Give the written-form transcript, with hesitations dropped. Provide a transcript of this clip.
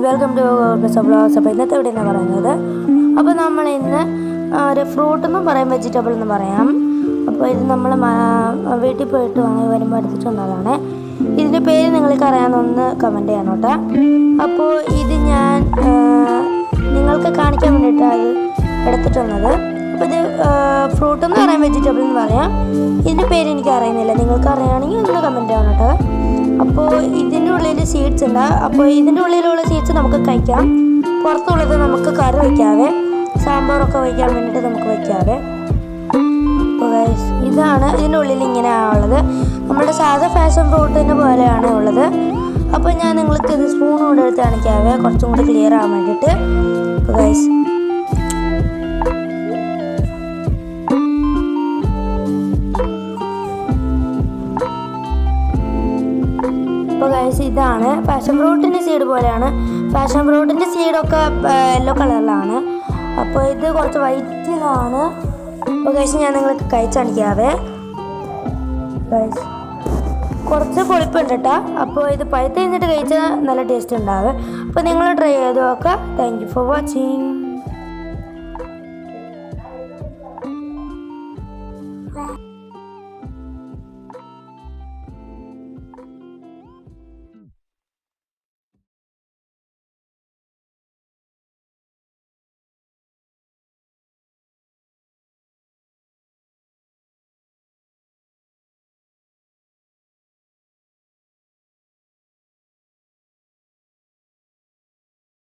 Welcome to vlogs. അപ്പോൾ ഇന്നത്തെ ഇവിടെ എന്ന് പറയുന്നത്, അപ്പോൾ നമ്മൾ ഇന്ന് ഒരു ഫ്രൂട്ട് എന്നും പറയാം, വെജിറ്റബിൾ എന്നും പറയാം. അപ്പോൾ ഇത് നമ്മൾ വീട്ടിൽ പോയിട്ട് വരുമ്പോൾ എടുത്തിട്ട് വന്നതാണ്. ഇതിൻ്റെ പേര് നിങ്ങൾക്ക് അറിയാവുന്ന കമൻറ്റ് ചെയ്യണം കേട്ടോ. അപ്പോൾ ഇത് ഞാൻ നിങ്ങൾക്ക് കാണിക്കാൻ വേണ്ടിയിട്ടാണ് എടുത്തിട്ട് വന്നത്. അപ്പോൾ ഇത് ഫ്രൂട്ട് എന്ന് പറയാം, വെജിറ്റബിൾ എന്ന് പറയാം. ഇതിൻ്റെ പേര് എനിക്ക് അറിയുന്നില്ല, നിങ്ങൾക്ക് അറിയുകയാണെങ്കിൽ ഒന്ന് കമൻറ്റ് ചെയ്യണം കേട്ടോ. അപ്പോൾ ഇതിൻ്റെ ഉള്ളിൽ സീഡ്സ് ഉണ്ട്. അപ്പോൾ ഇതിൻ്റെ ഉള്ളിലുള്ള സീഡ്സ് നമുക്ക് കഴിക്കാം, പുറത്തുള്ളത് നമുക്ക് കറി വയ്ക്കാതെ, സാമ്പാറൊക്കെ വയ്ക്കാൻ വേണ്ടിയിട്ട് നമുക്ക് വയ്ക്കാതെ. അപ്പോൾ ഇതാണ് ഇതിൻ്റെ ഉള്ളിൽ ഇങ്ങനെയാണ് ഉള്ളത്. നമ്മുടെ സാധാ ഫാഷൻ ഫ്രൂട്ടിന് പോലെയാണ് ഉള്ളത്. അപ്പോൾ ഞാൻ നിങ്ങൾക്ക് ഇത് സ്പൂൺ കൊണ്ട് എടുത്ത് കാണിക്കാവേ, കുറച്ചും കൂടി ക്ലിയർ ആകാൻ വേണ്ടിയിട്ട്. അപ്പോൾ ഇതാണ് പാഷൻ ഫ്രൂട്ടിൻ്റെ സീഡ് പോലെയാണ്. പാഷൻ ഫ്രൂട്ടിൻ്റെ സീഡൊക്കെ യെല്ലോ കളറിലാണ്. അപ്പോൾ ഇത് കുറച്ച് വൈറ്റിലാണ്. അപ്പോൾ ഞാൻ നിങ്ങൾക്ക് കഴിച്ച് കാണിക്കാവേ. കുറച്ച് പൊളിപ്പുണ്ട് കേട്ടോ. അപ്പോൾ ഇത് പഴുത്ത് കഴിഞ്ഞിട്ട് കഴിച്ചാൽ നല്ല ടേസ്റ്റ് ഉണ്ടാവും. അപ്പോൾ നിങ്ങൾ ട്രൈ ചെയ്ത് നോക്കുക. Thank you for watching.